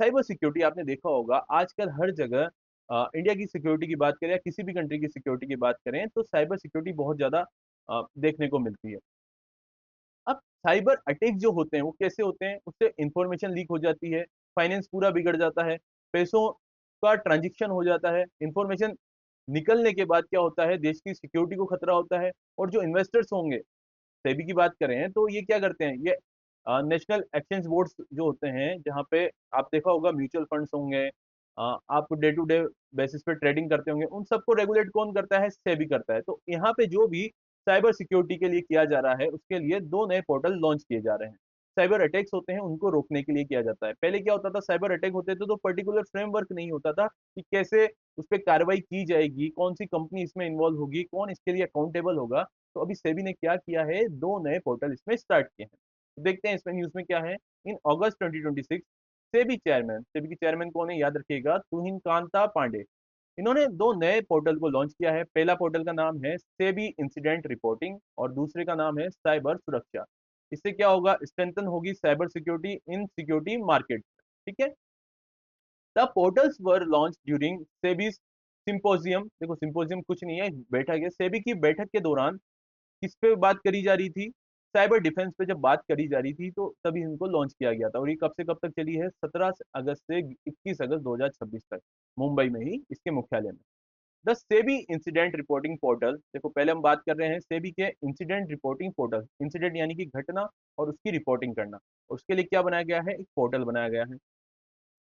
साइबर सिक्योरिटी आपने देखा होगा आजकल हर जगह, इंडिया की सिक्योरिटी की बात करें या किसी भी कंट्री की सिक्योरिटी की बात करें तो साइबर सिक्योरिटी बहुत ज्यादा देखने को मिलती है। अब साइबर अटैक जो होते हैं वो कैसे होते हैं, उससे इंफॉर्मेशन लीक हो जाती है, फाइनेंस पूरा बिगड़ जाता है, पैसों का ट्रांजेक्शन हो जाता है, इंफॉर्मेशन निकलने के बाद क्या होता है, देश की सिक्योरिटी को खतरा होता है। और जो इन्वेस्टर्स होंगे, सेबी की बात करें तो ये क्या करते हैं, ये नेशनल एक्सचेंज बोर्ड्स जो होते हैं, जहाँ पे आप देखा होगा म्यूचुअल फंड्स होंगे, आप डे टू डे बेसिस पे ट्रेडिंग करते होंगे, उन सबको रेगुलेट कौन करता है, सेबी करता है। तो यहाँ पे जो भी साइबर सिक्योरिटी के लिए किया जा रहा है उसके लिए दो नए पोर्टल लॉन्च किए जा रहे हैं। साइबर अटैक्स होते हैं उनको रोकने के लिए किया जाता है। पहले क्या होता था, साइबर अटैक होते थे तो पर्टिकुलर फ्रेमवर्क नहीं होता था कि कैसे उस पर कार्रवाई की जाएगी, कौन सी कंपनी इसमें इन्वॉल्व होगी, कौन इसके लिए अकाउंटेबल होगा। तो अभी सेबी ने क्या किया है, दो नए पोर्टल इसमें स्टार्ट किए हैं। तो देखते हैं इसमें न्यूज में क्या है। इन अगस्त 2026 सेबी की चेयरमैन कौन है, याद रखिएगा, तुहिन कांता पांडे। इन्होंने दो नए पोर्टल को लॉन्च किया है। पहला पोर्टल का नाम है सेबी इंसिडेंट रिपोर्टिंग और दूसरे का नाम है साइबर सुरक्षा। इससे क्या होगा, स्ट्रेंथन होगी cyber security in security market. ठीक है, the portals were launch during SEBI symposium. देखो सिंपोजियम कुछ नहीं है, बैठक है। सेबी की बैठक के दौरान किस पे बात करी जा रही थी, साइबर डिफेंस पे जब बात करी जा रही थी तो तभी इनको लॉन्च किया गया था। और ये कब से कब तक चली है, 17 अगस्त से 21 अगस्त 2026 तक, मुंबई में ही इसके मुख्यालय में। The SEBI incident reporting portal, देखो पहले हम बात कर रहे हैं सेबी के इंसिडेंट रिपोर्टिंग पोर्टल, इंसिडेंट यानी कि घटना और उसकी रिपोर्टिंग करना, और उसके लिए क्या बनाया गया है, एक पोर्टल बनाया गया है।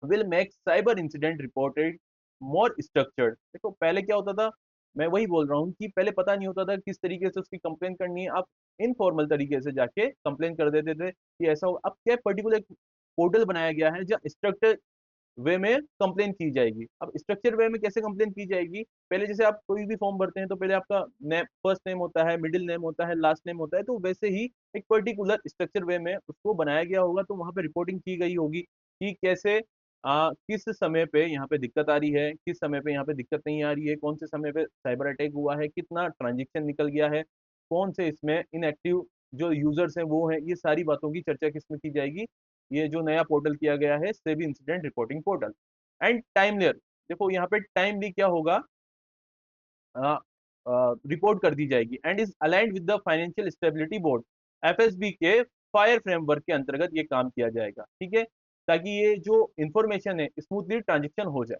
Will make cyber incident reported more structured. देखो पहले क्या होता था, मैं वही बोल रहा हूँ कि पहले पता नहीं होता था किस तरीके से उसकी कंप्लेन करनी है, आप इनफॉर्मल तरीके से जाके कंप्लेन कर देते थे कि ऐसा हो। अब क्या पर्टिकुलर पोर्टल बनाया गया है जहाँ स्ट्रक्चर वे में कंप्लेन की जाएगी। अब स्ट्रक्चर वे में कैसे कंप्लेन की जाएगी, पहले जैसे आप कोई भी फॉर्म भरते हैं तो पहले आपका नेम, फर्स्ट नेम होता है, मिडिल नेम होता है, लास्ट नेम होता है, तो वैसे ही एक पर्टिकुलर स्ट्रक्चर वे में उसको बनाया गया होगा। तो वहां पे रिपोर्टिंग की गई होगी कि कैसे किस समय पे यहाँ पे दिक्कत आ रही है, किस समय पे यहाँ पे दिक्कत नहीं आ रही है, कौन से समय पे साइबर अटैक हुआ है, कितना ट्रांजेक्शन निकल गया है, कौन से इसमें इनएक्टिव जो यूजर्स हैं वो हैं, ये सारी बातों की चर्चा किसमें की जाएगी, ये जो नया पोर्टल किया गया है SEBI incident reporting portal. And timelier, देखो यहाँ पे टाइमली क्या होगा, रिपोर्ट कर दी जाएगी। And is aligned with the financial stability board, FSB के फायर फ्रेमवर्क के अंतर्गत ये काम किया जाएगा। ठीक है, ताकि ये जो इंफॉर्मेशन है स्मूथली ट्रांजेक्शन हो जाए।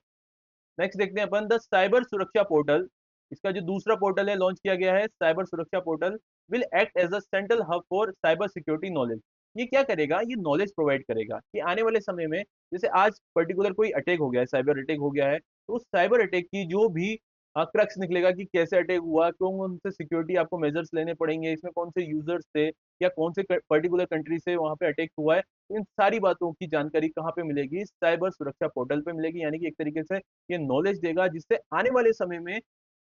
नेक्स्ट देखते हैं अपन, द साइबर सुरक्षा पोर्टल, इसका जो दूसरा पोर्टल है लॉन्च किया गया है, cyber Suraksha portal will act as a central hub for cyber security knowledge. ये क्या करेगा, ये नॉलेज प्रोवाइड करेगा कि आने वाले समय में जैसे आज पर्टिकुलर कोई अटैक हो गया है, साइबर अटैक हो गया है, तो उस साइबर अटैक की जो भी क्रक्स निकलेगा कि कैसे अटैक हुआ, कौन कौन से सिक्योरिटी आपको मेजर्स लेने पड़ेंगे, इसमें कौन से यूजर्स थे या कौन से पर्टिकुलर कंट्री से वहां पे अटैक हुआ है, इन सारी बातों की जानकारी कहाँ पे मिलेगी, साइबर सुरक्षा पोर्टल पे मिलेगी। यानी कि एक तरीके से ये नॉलेज देगा जिससे आने वाले समय में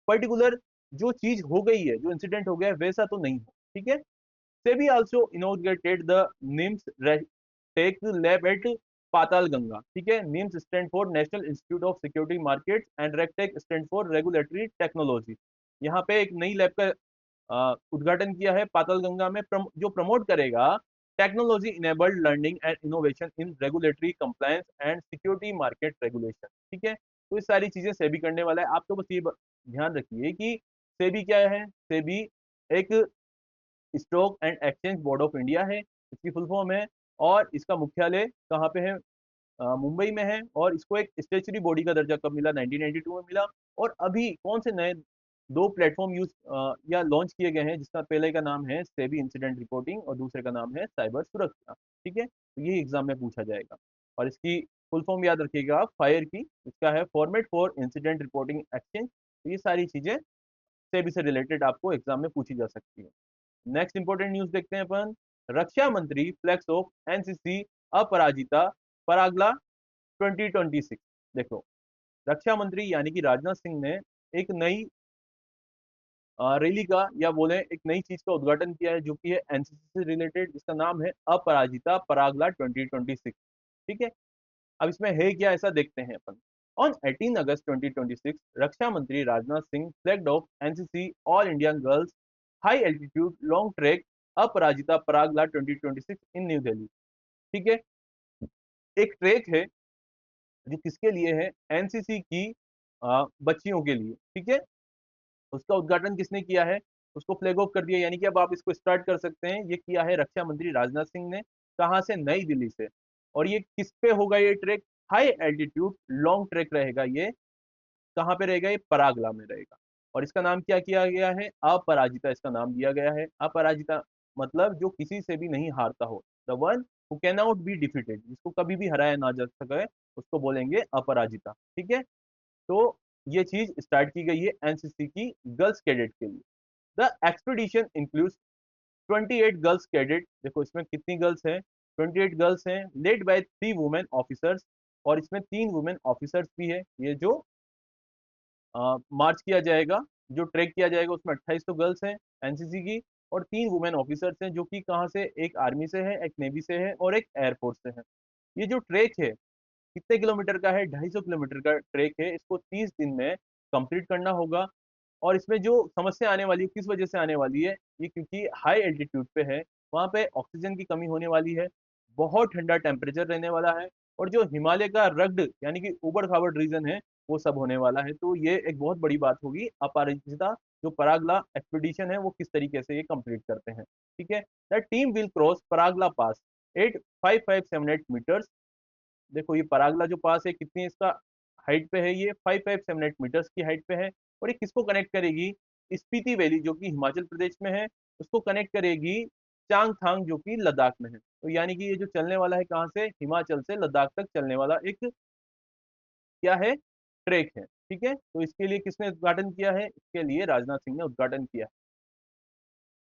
पर्टिकुलर जो चीज हो गई है, जो इंसिडेंट हो गया है, वैसा तो नहीं हो। ठीक है, SEBI also inaugurated the NISM tech lab at Patalganga. ठीक है, NISM stand for national institute of security markets and regtech stand for regulatory technology. यहाँ पे एक नई लैब का उद्घाटन किया है पातालगंगा में, जो प्रमोट करेगा technology enabled learning and innovation in regulatory compliance and security market regulation. ठीक है, तो ये सारी चीजें सेबी करने वाला है। आप तो बस ये ध्यान रखिए कि सेबी क्या है। सेबी एक stock and exchange board of India है, इसकी फुल फॉर्म है। और इसका मुख्यालय कहाँ पे है? मुंबई में है। और इसको एक स्टेचुरी बॉडी का दर्जा कब मिला? 1992 में मिला। और अभी कौन से नए दो प्लेटफॉर्म यूज या लॉन्च किए गए हैं, जिसका पहले का नाम है सेबी इंसिडेंट रिपोर्टिंग और दूसरे का नाम है साइबर सुरक्षा। ठीक है, तो ये एग्जाम में पूछा जाएगा। और इसकी फुल फॉर्म याद रखिएगा आप, फायर की। इसका है format for incident reporting exchange. तो ये सारी चीजें सेबी से रिलेटेड आपको एग्जाम में पूछी जा सकती है। नेक्स्ट इंपॉर्टेंट न्यूज देखते हैं अपन। रक्षा मंत्री फ्लेक्स ऑफ एनसीसी अपराजिता परागला 2026। देखो, रक्षा मंत्री यानी कि राजनाथ सिंह ने एक नई रैली का या बोले एक नई चीज का उद्घाटन किया है, जो कि है एनसीसी से रिलेटेड, जिसका नाम है अपराजिता परागला 2026। ठीक है, अब इसमें है क्या, ऐसा देखते हैं अपन। ऑन 18 अगस्त 2026, रक्षा मंत्री Rajnath Singh flagged off NCC all India girls high altitude long trek Aparajita Paragla 2026 in new Delhi. ठीक है, एक ट्रैक है जो किसके लिए है? एनसीसी की बच्चियों के लिए। ठीक है, उसका उद्घाटन किसने किया है? उसको फ्लैग ऑफ कर दिया, यानी कि अब आप इसको स्टार्ट कर सकते हैं। ये किया है रक्षा मंत्री राजनाथ सिंह ने। कहाँ से? नई दिल्ली से। और ये किस पे होगा ये track? High altitude long track रहेगा ये। कहाँ पे रहेगा? ये परागला में रहेगा। और इसका नाम क्या किया गया है? अपराजिता इसका नाम दिया गया है। अपराजिता मतलब जो किसी से भी नहीं हारता हो, the one who can not be defeated, जिसको कभी भी हराया ना जा सके, उसको बोलेंगे अपराजिता। ठीक है, तो ये चीज स्टार्ट की गई है एनसीसी की गर्ल्स कैडेट के लिए। The expedition includes 28 girls cadet. देखो इसमें कितनी गर्ल्स हैं? 28 गर्ल्स हैं, लेड बाय 3 वुमेन ऑफिसर्स। और इसमें 3 वुमेन ऑफिसर्स भी है। ये जो मार्च किया जाएगा, जो ट्रैक किया जाएगा, उसमें 28 तो गर्ल्स हैं एनसीसी की, और 3 वुमेन ऑफिसर्स हैं, जो कि कहाँ से? एक आर्मी से है, एक नेवी से है, और एक एयरफोर्स से है। ये जो ट्रैक है कितने किलोमीटर का है? 250 किलोमीटर का ट्रैक है। इसको 30 दिन में कंप्लीट करना होगा। और इसमें जो समस्या आने वाली है, किस वजह से आने वाली है? ये क्योंकि हाई एल्टीट्यूड पे है, वहां पे ऑक्सीजन की कमी होने वाली है, बहुत ठंडा टेम्परेचर रहने वाला है, और जो हिमालय का रग्ड यानी कि उबड़ खाबड़ रीजन है, वो सब होने वाला है। तो ये एक बहुत बड़ी बात होगी। अपराजिता जो परागला एक्सपीडिशन है, वो किस तरीके से ये कंप्लीट करते हैं। ठीक है, the team will cross Paragla pass 85578 metres. देखो ये परागला जो पास है, कितनी इसका हाइट पे है? ये 5578 मीटर्स की हाइट पे है। और ये किसको कनेक्ट करेगी? स्पीति वैली जो कि हिमाचल प्रदेश में है, उसको कनेक्ट करेगी चांगथांग जो कि लद्दाख में है। तो यानी कि ये जो चलने वाला है, कहाँ से? हिमाचल से लद्दाख तक चलने वाला एक क्या है? ट्रैक है। ठीक है, तो इसके लिए किसने उद्घाटन किया है? इसके लिए राजनाथ सिंह ने उद्घाटन किया।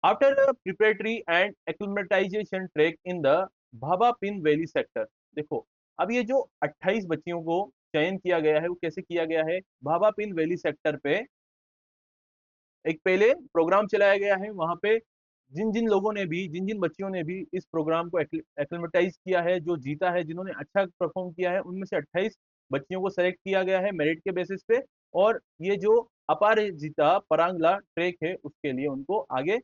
After preparatory and acclimatisation track in the Bhabha pin valley sector. देखो, अब ये जो 28 बच्चियों को चयन किया गया है, वो कैसे किया गया है? भाभा पिन वैली सेक्टर पे एक पहले प्रोग्राम चलाया गया है। वहां पे जिन जिन लोगों ने भी, जिन जिन बच्चियों ने भी इस प्रोग्राम को एक्लिमेटाइज किया है, जो जीता है, जिन्होंने अच्छा परफॉर्म किया है, उनमें से 28 बच्चियों को सेलेक्ट किया गया है मेरिट के बेसिस पे। और ये जो अपराजिता परांगला ट्रैक है, उसके लिए उनको आगे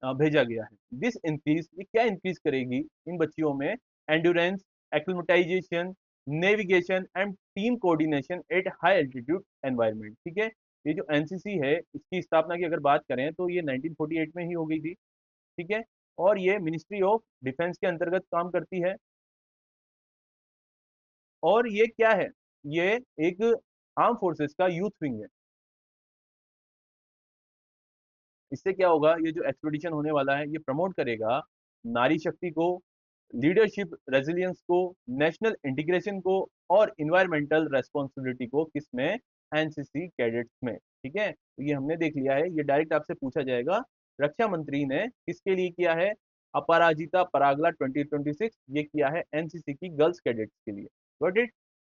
भेजा गया है। दिस इंक्रीज, ये क्या इंक्रीज करेगी इन बच्चियों में? Endurance, acclimatisation, navigation and team coordination at high altitude environment. ठीक है, ये जो एनसीसी है, इसकी स्थापना की अगर बात करें तो ये 1948 में ही हो गई थी। ठीक है, और ये मिनिस्ट्री ऑफ डिफेंस के अंतर्गत काम करती है। और ये क्या है? ये एक आर्म फोर्सेस का यूथ विंग है। इससे क्या होगा? ये जो एक्सपीडिशन होने वाला है, ये प्रमोट करेगा नारी शक्ति को, लीडरशिप रेजिलियंस को, नेशनल इंटीग्रेशन को, और इन्वायरमेंटल रेस्पॉन्सिबिलिटी को। किसमें? एनसीसी कैडेट्स में। ठीक है, तो ये हमने देख लिया है। ये डायरेक्ट आपसे पूछा जाएगा, रक्षा मंत्री ने किसके लिए किया है? अपराजिता परागला 2026। ये किया है एनसीसी की गर्ल्स कैडेट्स के लिए। Got it.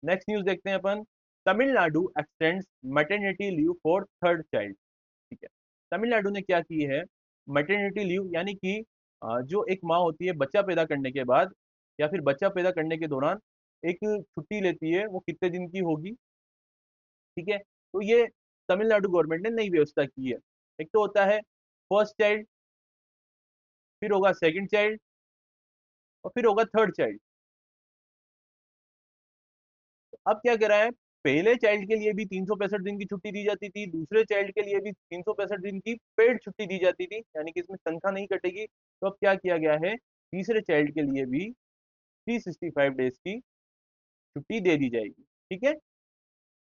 नेक्स्ट न्यूज देखते हैं अपन। Tamil Nadu extends maternity leave for third child. ठीक है, तमिलनाडु ने क्या की है? मैटरनिटी लीव यानी कि जो एक माँ होती है, बच्चा पैदा करने के बाद या फिर बच्चा पैदा करने के दौरान एक छुट्टी लेती है, वो कितने दिन की होगी? ठीक है, तो ये तमिलनाडु गवर्नमेंट ने नई व्यवस्था की है। एक तो होता है फर्स्ट चाइल्ड, फिर होगा सेकंड चाइल्ड और फिर होगा थर्ड चाइल्ड। अब क्या कह रहा है, पहले चाइल्ड के लिए भी 365 दिन की छुट्टी दी जाती थी, दूसरे चाइल्ड के लिए भी 365 दिन की पेड छुट्टी दी जाती थी, यानी कि इसमें तनख्वाह नहीं कटेगी। तो अब क्या किया गया है, तीसरे चाइल्ड के लिए भी 365 डेज की छुट्टी दे दी जाएगी। ठीक है,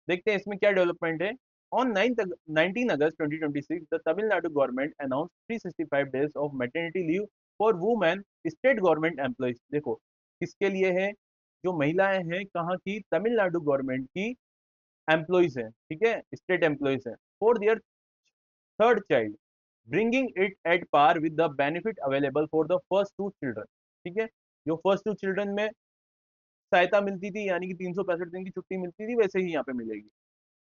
देखते हैं इसमें क्या डेवलपमेंट है। On 19 August 2026 the Tamil Nadu government announce 365 days of maternity leave for women state government employees. देखो किसके लिए है, जो महिलाएं हैं कहाँ की, तमिलनाडु गवर्नमेंट की एम्प्लॉइज हैं, ठीक है, स्टेट एम्प्लॉइज हैं, for their third child, bringing it at par with the benefit available for the first two children. ठीक है, जो फर्स्ट टू चिल्ड्रन में सहायता मिलती थी, यानी कि 365 दिन की छुट्टी मिलती थी, वैसे ही यहाँ पे मिलेगी।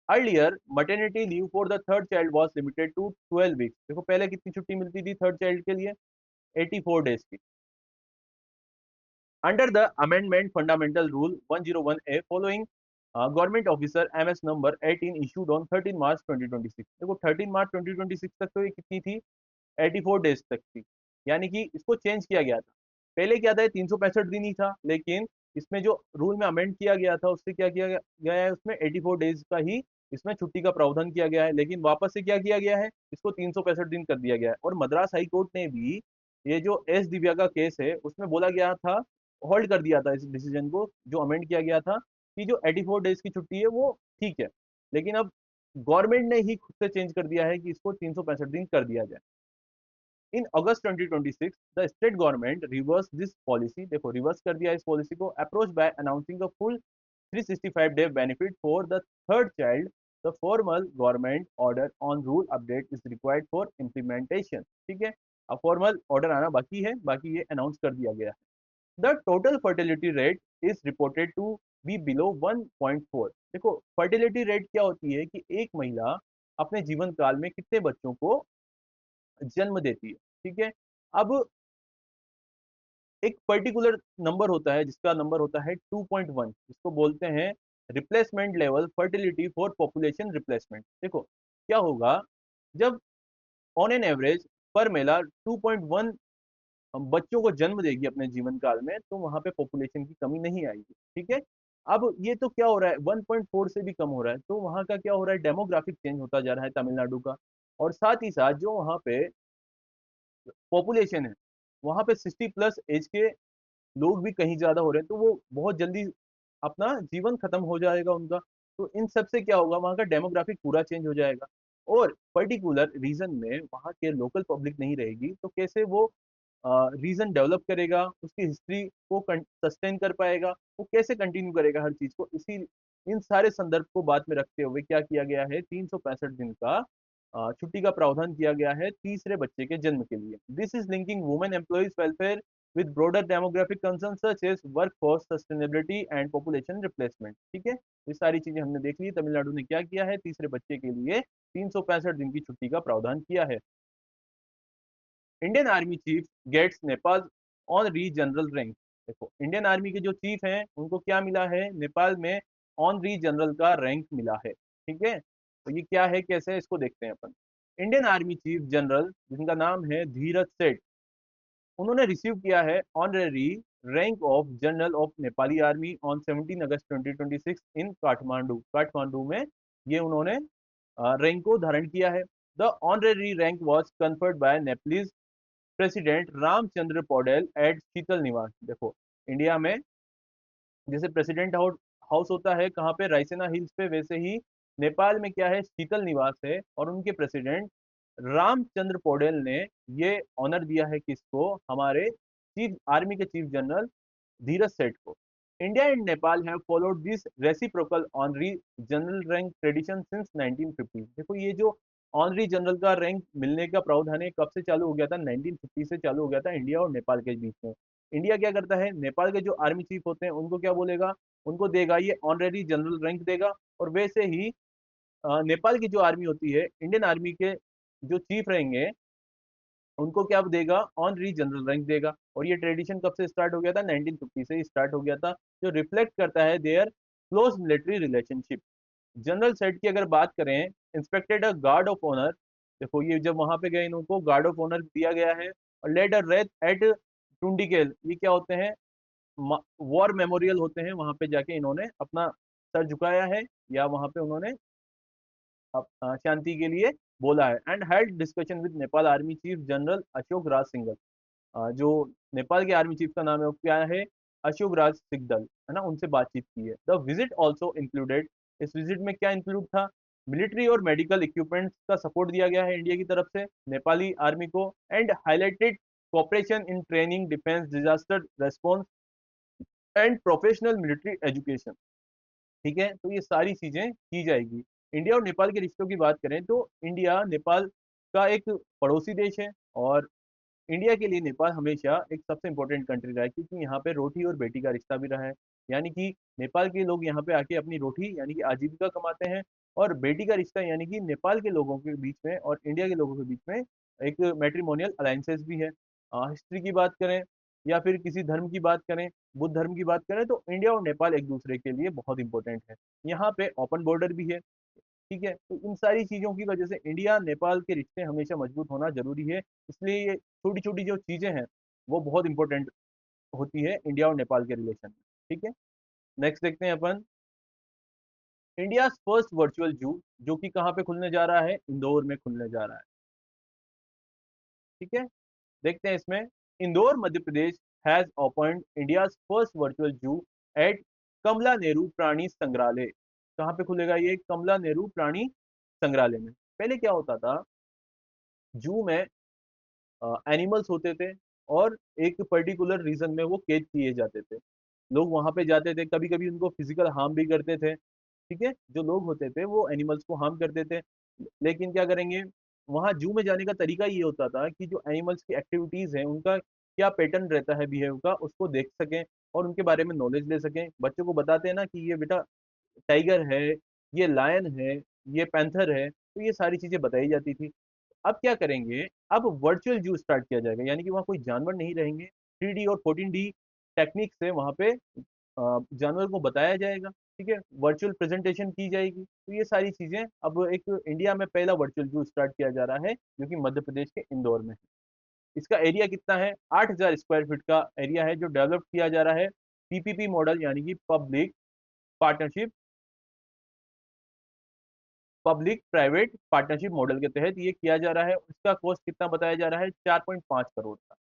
Earlier maternity leave for the third child was limited to 12 weeks. देखो पहले कितनी छुट्टी मिलती थी थर्ड चाइल्ड के लिए, 84 डेज की। Under the amendment fundamental rule 101A following government officer MS number 18 issued on 13 मार्च 2026। देखो 13 मार्च 2026 तक तो ये कितनी थी, 84 डेज तक थी, यानी कि इसको चेंज किया गया था। पहले क्या था, 365 दिन ही था, लेकिन इसमें जो रूल में अमेंड किया गया था उससे क्या किया गया है, उसमें 84 डेज का ही इसमें छुट्टी का प्रावधान किया गया है। लेकिन वापस से क्या किया गया है, इसको 365 दिन कर दिया गया है। और मद्रास हाई कोर्ट ने भी ये जो एस दिव्या का केस है उसमें बोला गया था, होल्ड कर दिया था इस डिसीजन को, जो अमेंड किया गया था, कि जो 84 डेज की छुट्टी है वो ठीक है। लेकिन अब गवर्नमेंट ने ही खुद से चेंज कर दिया है कि इसको 365 दिन कर दिया जाए। इन अगस्त 2026 the state government reverse this policy. देखो रिवर्स कर दिया इस पॉलिसी को, approach by announcing a full 365 day benefit for the third child. The formal government order on rule update is required for implementation. ठीक है, अब फॉर्मल ऑर्डर आना बाकी है, बाकी ये अनाउंस कर दिया गया है। The total fertility rate is reported to be below 1.4। देखो फर्टिलिटी रेट क्या होती है कि एक महिला अपने जीवन काल में कितने बच्चों को जन्म देती है। ठीक है, अब एक पर्टिकुलर नंबर होता है जिसका नंबर होता है 2.1, जिसको बोलते हैं replacement level fertility for population replacement. देखो क्या होगा, जब ऑन एन एवरेज पर महिला 2.1 बच्चों को जन्म देगी अपने जीवन काल में, तो वहां पे पॉपुलेशन की कमी नहीं आएगी। ठीक है, अब ये तो क्या हो रहा है, 1.4 से भी कम हो रहा है, तो वहां का क्या हो रहा है, डेमोग्राफिक चेंज होता जा रहा है तमिलनाडु का। और साथ ही साथ जो वहां पे पॉपुलेशन है, वहां पे 60+ एज के लोग भी कहीं ज्यादा हो रहे हैं, तो वो बहुत जल्दी अपना जीवन खत्म हो जाएगा उनका। तो इन सब से क्या होगा, वहाँ का डेमोग्राफिक पूरा चेंज हो जाएगा। और पर्टिकुलर रीजन में वहाँ के लोकल पब्लिक नहीं रहेगी, तो कैसे वो रीजन डेवलप करेगा, उसकी हिस्ट्री को सस्टेन कर पाएगा, वो कैसे कंटिन्यू करेगा हर चीज को। इसी इन सारे संदर्भ को बात में रखते हुए क्या किया गया है, 365 दिन का छुट्टी का प्रावधान किया गया है तीसरे बच्चे के जन्म के लिए। This is linking women employees welfare with broader demographic concerns such as workforce sustainability and population replacement। ठीक है, ये सारी चीजें हमने देख ली। तमिलनाडु ने क्या किया है, तीसरे बच्चे के लिए 365 दिन की छुट्टी का प्रावधान किया है। Indian army chief gets Nepal honorary general rank. देखो इंडियन आर्मी के जो चीफ हैं उनको क्या मिला है, नेपाल में ऑनरी जनरल का रैंक मिला है। ठीक है, तो ये क्या है, कैसे है, इसको देखते हैं अपन। इंडियन आर्मी चीफ जनरल जिनका नाम है धीरज सेठ, उन्होंने रिसीव किया है honorary rank of general of Nepali army on 17 August 2026 in Kathmandu. Kathmandu में ये उन्होंने रैंक को धारण किया है। The honorary rank was conferred by Nepalese president Ramchandra Paudel at Sheetal Niwas. देखो इंडिया में जैसे प्रेसिडेंट हाउस होता है कहाँ पे, रायसेना हिल्स पे, वैसे ही नेपाल में क्या है, शीतल निवास है। और उनके प्रेसिडेंट रामचंद्र पौडेल ने ये ऑनर दिया है किसको, हमारे चीफ आर्मी के चीफ जनरल धीरज सेठ को। India and Nepal have followed this reciprocal honorary general rank tradition since 1950। देखो ये जो ऑनरी जनरल का रैंक मिलने का प्रावधान है कब से चालू हो गया था, 1950 से चालू हो गया था इंडिया और नेपाल के बीच में। इंडिया क्या करता है, नेपाल के जो आर्मी चीफ होते हैं उनको क्या बोलेगा, उनको देगा ये ऑनरेरी जनरल रैंक देगा। और वैसे ही नेपाल की जो आर्मी होती है, इंडियन आर्मी के जो चीफ रहेंगे उनको क्या देगा, ऑनरी जनरल रैंक देगा। और ये ट्रेडिशन कब से स्टार्ट हो गया था, 1950 से ही स्टार्ट हो गया था, जो रिफ्लेक्ट करता है their close military relationship. General Seth की अगर बात करें, inspected a guard of honour देखो ये जब वहां पे गए इनको गार्ड ऑफ ऑनर दिया गया है। और लेट अ रेथ एट टुंडिकेल, ये क्या होते हैं, वॉर मेमोरियल होते हैं, वहां पे जाके इन्होंने अपना सर झुकाया है, या वहां पे उन्होंने शांति के लिए बोला है। And held discussion with Nepal army chief general Ashok Raj Singhal. जो नेपाल के आर्मी चीफ का नाम है वो क्या है, अशोक राज सिकदल, है ना, उनसे बातचीत की है। द विजिट ऑल्सो इंक्लूडेड, इस विजिट में क्या इंक्लूड था, मिलिट्री और मेडिकल इक्विपमेंट्स का सपोर्ट दिया गया है इंडिया की तरफ से नेपाली आर्मी को। And highlighted cooperation in training, defence, disaster response and professional military education. ठीक है, तो ये सारी चीजें की जाएगी। इंडिया और नेपाल के रिश्तों की बात करें तो इंडिया नेपाल का एक पड़ोसी देश है, और इंडिया के लिए नेपाल हमेशा एक सबसे इंपॉर्टेंट कंट्री रहा है, क्योंकि यहाँ पे रोटी और बेटी का रिश्ता भी रहा है। यानी कि नेपाल के लोग यहाँ पे आके अपनी रोटी यानी कि आजीविका कमाते हैं, और बेटी का रिश्ता यानी कि नेपाल के लोगों के बीच में और इंडिया के लोगों के बीच में एक मैट्रिमोनियल अलायंसेस भी है। हिस्ट्री की बात करें या फिर किसी धर्म की बात करें, बुद्ध धर्म की बात करें, तो इंडिया और नेपाल एक दूसरे के लिए बहुत इंपॉर्टेंट है। यहाँ पे ओपन बॉर्डर भी है। ठीक है, तो इन सारी चीजों की वजह से इंडिया नेपाल के रिश्ते हमेशा मजबूत होना जरूरी है। इसलिए ये छोटी छोटी जो चीजें हैं वो बहुत इंपॉर्टेंट होती है इंडिया और नेपाल के रिलेशन में। ठीक है, नेक्स्ट देखते हैं अपन, इंडिया फर्स्ट वर्चुअल जू, जो कि कहाँ पे खुलने जा रहा है, इंदौर में खुलने जा रहा है। ठीक है, देखते हैं इसमें, Indore Madhya Pradesh has opened India first virtual zoo at Kamla Nehru Prani Sangrahalaya. कहाँ पे खुलेगा ये, कमला नेहरू प्राणी संग्रहालय में। पहले क्या होता था, जू में एनिमल्स होते थे, और एक पर्टिकुलर रीजन में वो कैद किए जाते थे। लोग वहां पे जाते थे, कभी कभी उनको फिजिकल हार्म भी करते थे। ठीक है, जो लोग होते थे वो एनिमल्स को हार्म करते थे। लेकिन क्या करेंगे, वहां जू में जाने का तरीका ये होता था कि जो एनिमल्स की एक्टिविटीज हैं उनका क्या पैटर्न रहता है बिहेव का, उसको देख सकें और उनके बारे में नॉलेज ले सकें। बच्चों को बताते हैं ना कि ये बेटा टाइगर है, ये लायन है, ये पैंथर है, तो ये सारी चीजें बताई जाती थी। अब क्या करेंगे, अब वर्चुअल जू स्टार्ट किया जाएगा, यानी कि वहाँ कोई जानवर नहीं रहेंगे, 3D और 14D टेक्निक से वहाँ पे जानवर को बताया जाएगा। ठीक है, वर्चुअल प्रेजेंटेशन की जाएगी। तो ये सारी चीजें अब एक इंडिया में पहला वर्चुअल जू स्टार्ट किया जा रहा है, जो कि मध्य प्रदेश के इंदौर में है। इसका एरिया कितना है, 8,000 स्क्वायर फीट का एरिया है, जो डेवलप किया जा रहा है पीपीपी मॉडल, यानी कि partnership public private partnership model के तहत ये किया जा रहा है। इसका कॉस्ट कितना बताया जा रहा है, 4.5 करोड़ का।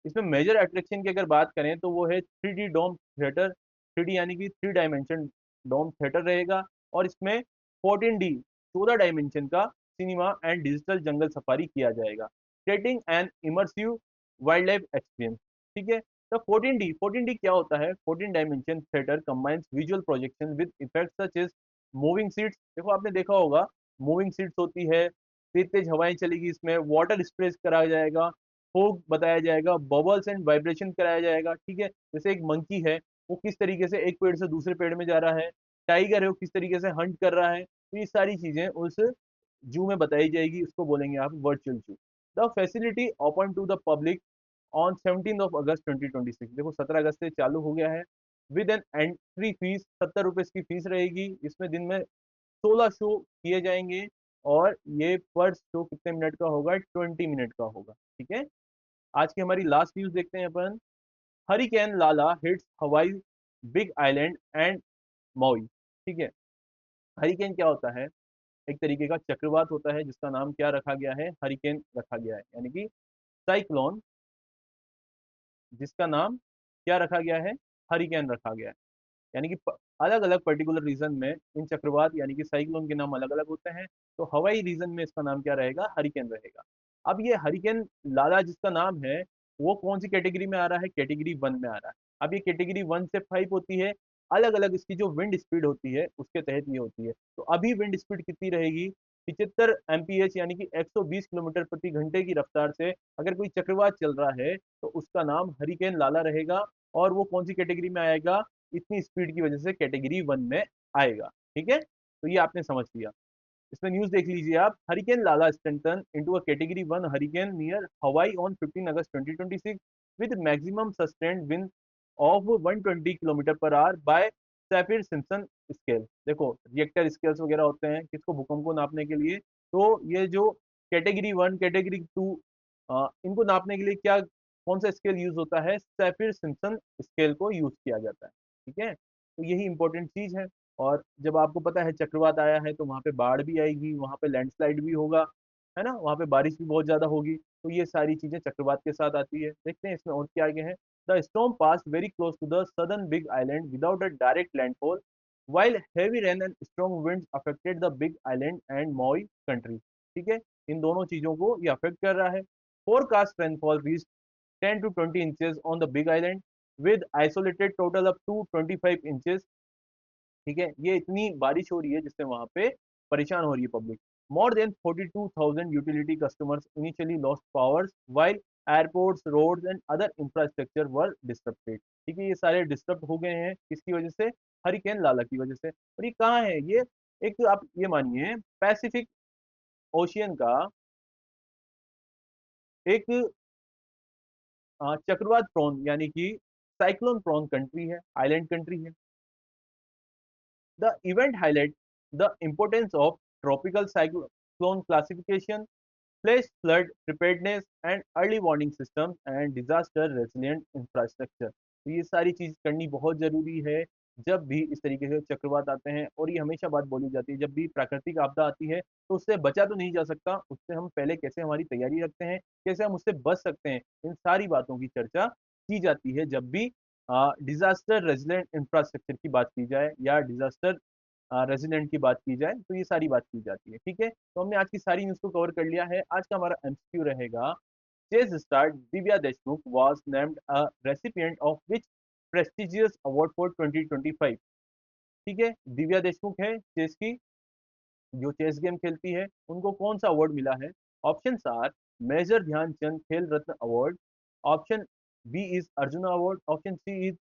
इसमें मेजर अट्रैक्शन की अगर बात करें तो वो है 3D डोम थिएटर, 3D यानी कि 3 डायमेंशन डोम थिएटर रहेगा। और इसमें 14D 14 डायमेंशन का cinema and digital jungle safari किया जाएगा, creating an immersive wildlife experience. ठीक है, तो 14D क्या होता है, 14 dimension theatre combines visual projection with effects such as moving seats. देखो आपने देखा होगा, मूविंग सीट्स होती है, तेज तेज हवाएं चलेगी, इसमें वाटर स्प्रेस कराया जाएगा, फोग बताया जाएगा, बबल्स एंड वाइब्रेशन कराया जाएगा। ठीक है, जैसे एक मंकी है, वो किस तरीके से एक पेड़ से दूसरे पेड़ में जा रहा है, टाइगर है वो किस तरीके से हंट कर रहा है, तो ये सारी चीजें उस जू में बताई जाएगी, उसको बोलेंगे आप virtual zoo. The facility open to the public on 17 August 2026। देखो 17 अगस्त से चालू हो गया है, विद एन एंट्री फीस 70 रुपए की फीस रहेगी। इसमें दिन में 16 शो किए जाएंगे, और ये पर शो कितने मिनट का होगा, 20 मिनट का होगा। ठीक है, आज की हमारी लास्ट न्यूज देखते हैं अपन, हरिकेन लाला हिट्स हवाई बिग आइलैंड एंड मौई। ठीक है, हरिकेन क्या होता है, एक तरीके का चक्रवात होता है, जिसका नाम क्या रखा गया है, हरिकेन रखा गया है, यानी कि साइक्लोन, जिसका नाम क्या रखा गया है, हरिकेन रखा गया है। यानी कि अलग अलग पर्टिकुलर रीजन में इन चक्रवात यानी कि साइक्लोन के नाम अलग अलग होते हैं। तो हवाई रीजन में इसका नाम क्या रहेगा, हरिकेन रहेगा। अब ये हरिकेन लाला जिसका नाम है, वो कौन सी कैटेगरी में आ रहा है, कैटेगरी 1 में आ रहा है। अब ये कैटेगरी 1 से 5 होती है, अलग अलग इसकी जो विंड स्पीड होती है उसके तहत ये होती है। तो अभी विंड स्पीड कितनी रहेगी, 75 MPH यानी कि 120 किलोमीटर प्रति घंटे की रफ्तार से अगर कोई चक्रवात चल रहा है तो उसका नाम हरिकेन लाला रहेगा। और वो कौन सी कैटेगरी में आएगा, इतनी स्पीड की वजह से कैटेगरी 1 में आएगा। ठीक है, तो ये आपने समझ लिया। इसमें न्यूज देख लीजिए आप, hurricane Lala strengthen into a category 1 hurricane near Hawaii on 15 August 2026 with maximum sustained wind of 120 kilometre per hour by Saffir Simpson scale. देखो रिएक्टर स्केल्स वगैरह होते हैं किसको, भूकंप को नापने के लिए। तो ये जो कैटेगरी 1, कैटेगरी 2, इनको नापने के लिए क्या कौन सा स्केल यूज होता है? सैफिर सिम्पसन स्केल को यूज किया जाता है। ठीक है, तो यही इंपॉर्टेंट चीज है। और जब आपको पता है चक्रवात आया है तो वहाँ पे बाढ़ भी आएगी, वहाँ पे लैंडस्लाइड भी होगा, है ना, वहाँ पे बारिश भी बहुत ज्यादा होगी। तो ये सारी चीजें चक्रवात के साथ आती है। देखते हैं इसमें और क्या आगे है। The storm pass very close to the southern Big Island without a direct landfall while heavy rain and strong winds affected the big island and Maui country। ठीक है, इन दोनों चीजों को ये अफेक्ट कर रहा है। Forecast rainfall reach 10 to 20 inches on the big island with isolated total up to 25 inches। ठीक है, ये इतनी बारिश हो रही है जिससे वहां पे परेशान हो रही है public. More than 42,000 utility customers initially lost powers while airports roads and other infrastructure were disturbed. ठीक है, ये सारे डिस्टर्ब हो गए हैं किसकी वजह से? हरिकेन लाला की वजह से। और ये कहाँ है ये? एक आप ये मानिए पैसिफिक ओशियन का एक चक्रवात प्रोन यानी कि साइक्लोन प्रोन कंट्री है, आइलैंड कंट्री है। The event highlights the importance of tropical cyclone classification, flash flood preparedness, and early warning systems and disaster resilient infrastructure। तो ये सारी चीज करनी बहुत जरूरी है जब भी इस तरीके से चक्रवात आते हैं। और ये हमेशा बात बोली जाती है, जब भी प्राकृतिक आपदा आती है तो उससे बचा तो नहीं जा सकता, उससे हम पहले कैसे हमारी तैयारी रखते हैं, कैसे हम उससे बच सकते हैं, इन सारी बातों की चर्चा की जाती है जब भी डिजास्टर रेजिलेंट इंफ्रास्ट्रक्चर की बात की जाए या डिजास्टर रेजिडेंट की बात की जाए, तो ये सारी बात की जाती है। ठीक है, तो हमने आज की सारी न्यूज को कवर कर लिया है। आज का हमारा एमसीक्यू रहेगा, chess star Divya Deshmukh was named a recipient of which prestigious award for 2025। ठीक है, दिव्या देशमुख है चेस की, जो चेस गेम खेलती है, उनको कौन सा अवार्ड मिला है? Option are major Dhyanchand Khel Ratna award, option B is Arjun award, option C is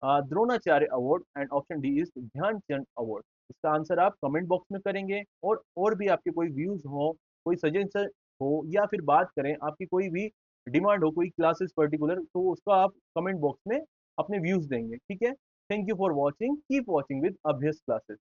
Dronacharya award and option D is Dhyanchand award. इसका आंसर आप कमेंट बॉक्स में करेंगे। और भी आपके कोई व्यूज हो, कोई सजेशन हो, या फिर बात करें आपकी कोई भी डिमांड हो, कोई क्लासेस पर्टिकुलर, तो उसका आप कमेंट बॉक्स में अपने व्यूज देंगे। ठीक है, thank you for watching, keep watching with Abhyas classes.